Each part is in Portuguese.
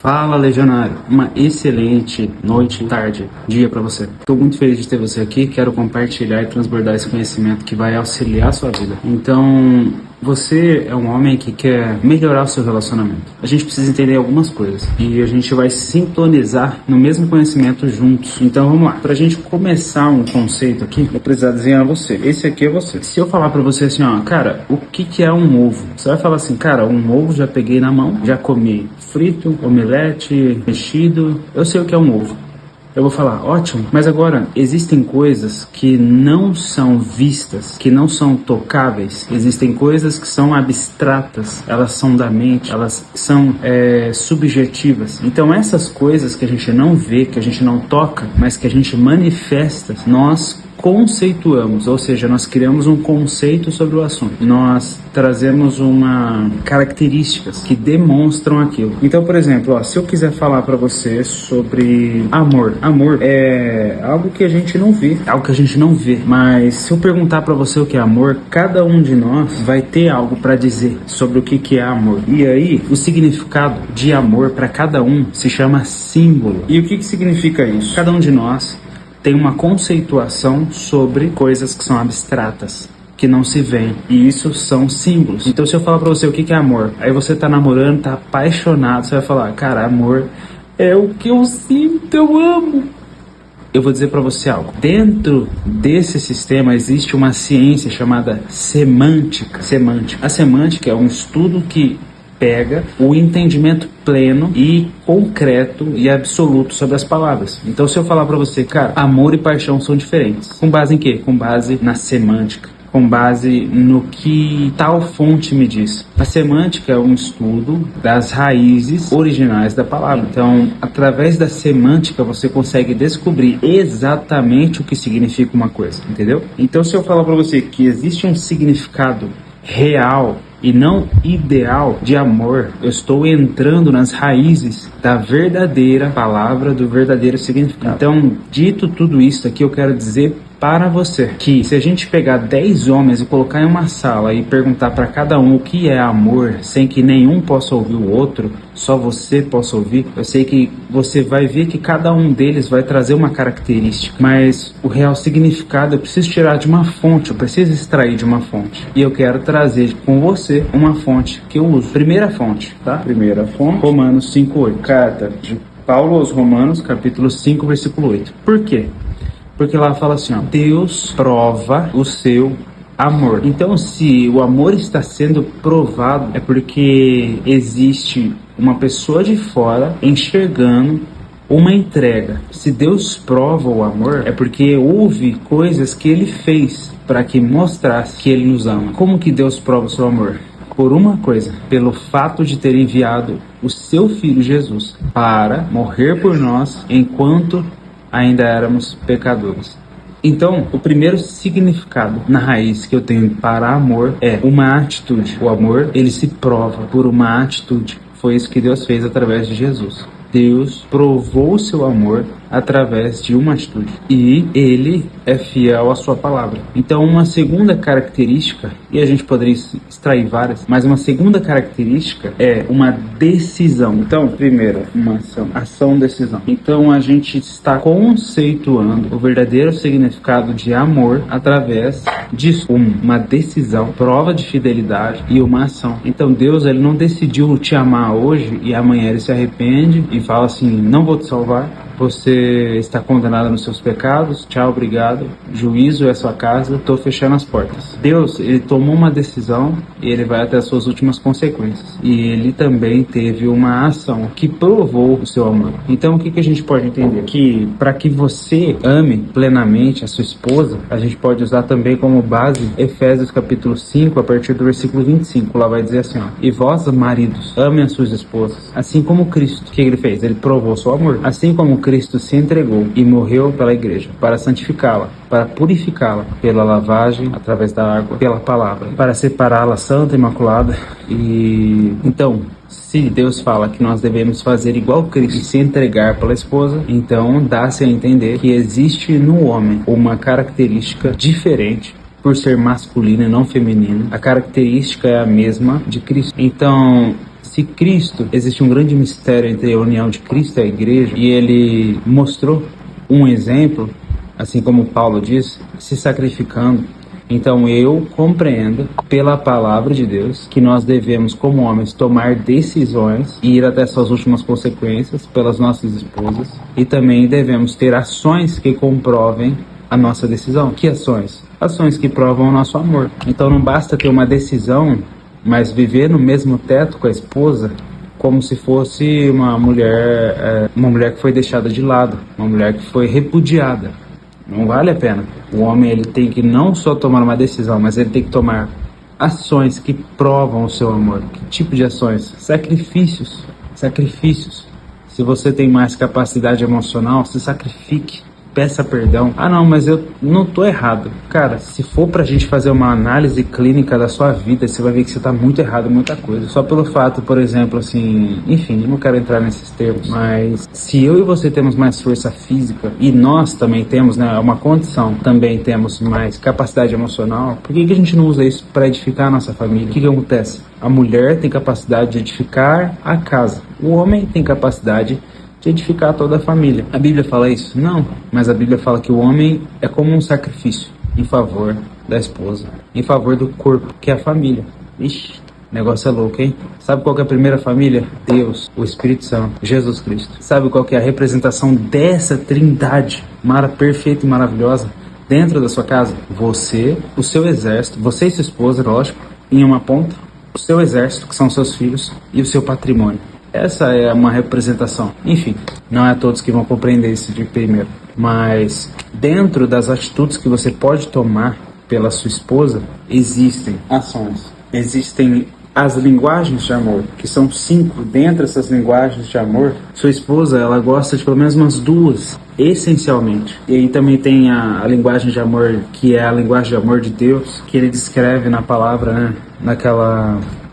Fala, legionário. Uma excelente noite, tarde, dia para você. Estou muito feliz de ter você aqui. Quero compartilhar e transbordar esse conhecimento que vai auxiliar a sua vida. Então, você é um homem que quer melhorar o seu relacionamento. A gente precisa entender algumas coisas e a gente vai sintonizar no mesmo conhecimento juntos. Então, vamos lá. Para a gente começar um conceito aqui, eu precisar desenhar você. Esse aqui é você. Se eu falar para você assim, ó, cara, o que é um ovo? Você vai falar assim, cara, um ovo já peguei na mão, já comi frito, omelete, mexido, eu sei o que é um ovo. Eu vou falar, ótimo, mas agora existem coisas que não são vistas, que não são tocáveis, existem coisas que são abstratas, elas são da mente, elas são subjetivas. Então essas coisas que a gente não vê, que a gente não toca, mas que a gente manifesta, nós conceituamos, ou seja, nós criamos um conceito sobre o assunto. Nós trazemos características que demonstram aquilo. Então, por exemplo, se eu quiser falar para você sobre amor. Amor é algo que a gente não vê, algo que a gente não vê. Mas se eu perguntar para você o que é amor, cada um de nós vai ter algo para dizer sobre o que é amor. E aí, o significado de amor para cada um se chama símbolo. E o que significa isso? Cada um de nós tem uma conceituação sobre coisas que são abstratas, que não se veem, e isso são símbolos. Então se eu falar pra você o que é amor, aí você tá namorando, tá apaixonado, você vai falar, cara, amor é o que eu sinto, eu amo. Eu vou dizer pra você algo. Dentro desse sistema existe uma ciência chamada semântica. A semântica é um estudo que pega o entendimento pleno e concreto e absoluto sobre as palavras. Então, se eu falar pra você, cara, amor e paixão são diferentes. Com base em quê? Com base na semântica. Com base no que tal fonte me diz. A semântica é um estudo das raízes originais da palavra. Então, através da semântica, você consegue descobrir exatamente o que significa uma coisa, entendeu? Então, se eu falar pra você que existe um significado real e não ideal de amor, eu estou entrando nas raízes da verdadeira palavra, do verdadeiro significado. Então, dito tudo isso aqui, eu quero dizer para você que se a gente pegar 10 homens e colocar em uma sala e perguntar para cada um o que é amor, sem que nenhum possa ouvir o outro, só você possa ouvir, eu sei que você vai ver que cada um deles vai trazer uma característica, mas o real significado eu preciso tirar de uma fonte, eu preciso extrair de uma fonte. E eu quero trazer com você uma fonte que eu uso. Primeira fonte, tá? Primeira fonte, Romanos 5:8. Carta de Paulo aos Romanos, capítulo 5, versículo 8. Por quê? Porque lá fala assim, ó, Deus prova o seu amor. Então, se o amor está sendo provado, é porque existe uma pessoa de fora enxergando uma entrega. Se Deus prova o amor, é porque houve coisas que Ele fez para que mostrasse que Ele nos ama. Como que Deus prova o seu amor? Por uma coisa, pelo fato de ter enviado o seu Filho Jesus para morrer por nós enquanto ainda éramos pecadores. Então, o primeiro significado na raiz que eu tenho para amor é uma atitude. O amor, ele se prova por uma atitude. Foi isso que Deus fez através de Jesus. Deus provou o seu amor através de uma atitude. E Ele é fiel à sua palavra. Então, uma segunda característica, e a gente poderia extrair várias, mas uma segunda característica é uma decisão. Então, primeiro, uma ação, decisão. Então, a gente está conceituando o verdadeiro significado de amor através disso. Uma decisão, prova de fidelidade e uma ação. Então, Deus, Ele não decidiu te amar hoje e amanhã Ele se arrepende e fala assim, não vou te salvar. Você está condenado nos seus pecados, tchau, obrigado, juízo é sua casa, estou fechando as portas. Deus, Ele tomou uma decisão e Ele vai até as suas últimas consequências. E Ele também teve uma ação que provou o seu amor. Então, o que a gente pode entender? Que para que você ame plenamente a sua esposa, a gente pode usar também como base Efésios capítulo 5, a partir do versículo 25. Lá vai dizer assim, ó, e vós, maridos, amem as suas esposas, assim como Cristo. O que Ele fez? Ele provou o seu amor. Assim como Cristo se entregou e morreu pela igreja para santificá-la, para purificá-la pela lavagem através da água, pela palavra, para separá-la santa, imaculada. E então, se Deus fala que nós devemos fazer igual Cristo e se entregar pela esposa, então dá-se a entender que existe no homem uma característica diferente por ser masculino e não feminino. A característica é a mesma de Cristo. Então, se Se Cristo, existe um grande mistério entre a união de Cristo e a igreja, e ele mostrou um exemplo, assim como Paulo diz, se sacrificando. Então eu compreendo pela palavra de Deus que nós devemos, como homens, tomar decisões e ir até suas últimas consequências pelas nossas esposas, e também devemos ter ações que comprovem a nossa decisão. Que ações? Ações que provam o nosso amor. Então não basta ter uma decisão, mas viver no mesmo teto com a esposa como se fosse uma mulher que foi deixada de lado, uma mulher que foi repudiada. Não vale a pena. O homem, ele tem que não só tomar uma decisão, mas ele tem que tomar ações que provam o seu amor. Que tipo de ações? Sacrifícios. Sacrifícios. Se você tem mais capacidade emocional, se sacrifique. Peça perdão. Ah não, mas eu não tô errado. Cara, se for pra gente fazer uma análise clínica da sua vida, você vai ver que você tá muito errado em muita coisa. Só pelo fato, por exemplo, assim, enfim, eu não quero entrar nesses termos, mas se eu e você temos mais força física, e nós também temos, né, uma condição, também temos mais capacidade emocional, por que a gente não usa isso pra edificar a nossa família? O que acontece? A mulher tem capacidade de edificar a casa. O homem tem capacidade de edificar toda a família. A Bíblia fala isso? Não, mas a Bíblia fala que o homem é como um sacrifício em favor da esposa, em favor do corpo, que é a família. Ixi, o negócio é louco, hein? Sabe qual que é a primeira família? Deus, o Espírito Santo, Jesus Cristo. Sabe qual que é a representação dessa trindade perfeita e maravilhosa dentro da sua casa? Você, o seu exército, você e sua esposa, lógico, em uma ponta, o seu exército, que são seus filhos, e o seu patrimônio. Essa é uma representação. Enfim, não é todos que vão compreender isso de primeiro. Mas dentro das atitudes que você pode tomar pela sua esposa, existem ações. Existem as linguagens de amor, que são 5. Dentre essas linguagens de amor, sua esposa, ela gosta de pelo menos umas 2, essencialmente. E aí também tem a linguagem de amor, que é a linguagem de amor de Deus, que ele descreve na palavra, né?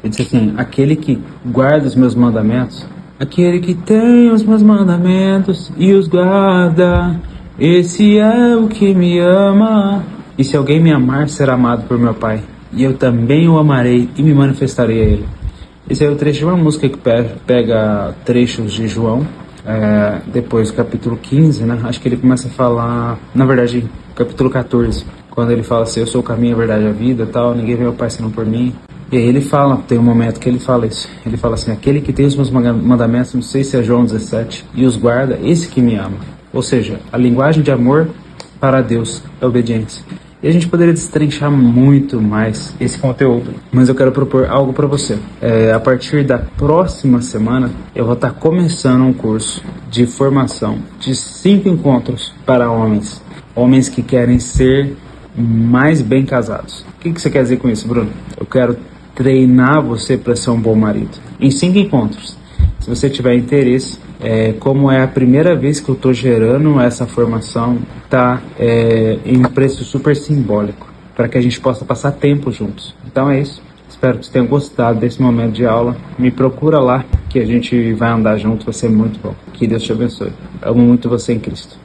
Ele diz assim: aquele que guarda os meus mandamentos, aquele que tem os meus mandamentos e os guarda, esse é o que me ama. E se alguém me amar, será amado por meu Pai, e eu também o amarei e me manifestarei a ele. Esse é o trecho de uma música que pega trechos de João, depois do capítulo 15, né? Acho que ele começa a falar, na verdade, capítulo 14, quando ele fala assim: eu sou o caminho, a verdade e a vida, tal, ninguém vê ao Pai senão por mim. E aí ele fala, tem um momento que ele fala isso. Ele fala assim: aquele que tem os meus mandamentos, não sei se é João 17, e os guarda, esse que me ama. Ou seja, a linguagem de amor para Deus é obediência. E a gente poderia destrinchar muito mais esse conteúdo, mas eu quero propor algo para você. A partir da próxima semana, eu vou estar começando um curso de formação de 5 encontros para homens. Homens que querem ser mais bem casados. O que você quer dizer com isso, Bruno? Eu quero treinar você para ser um bom marido. Em 5 encontros. Se você tiver interesse, como é a primeira vez que eu estou gerando essa formação, tá em um preço super simbólico, para que a gente possa passar tempo juntos. Então é isso. Espero que você tenha gostado desse momento de aula. Me procura lá, que a gente vai andar junto, vai ser muito bom. Que Deus te abençoe. Amo muito você em Cristo.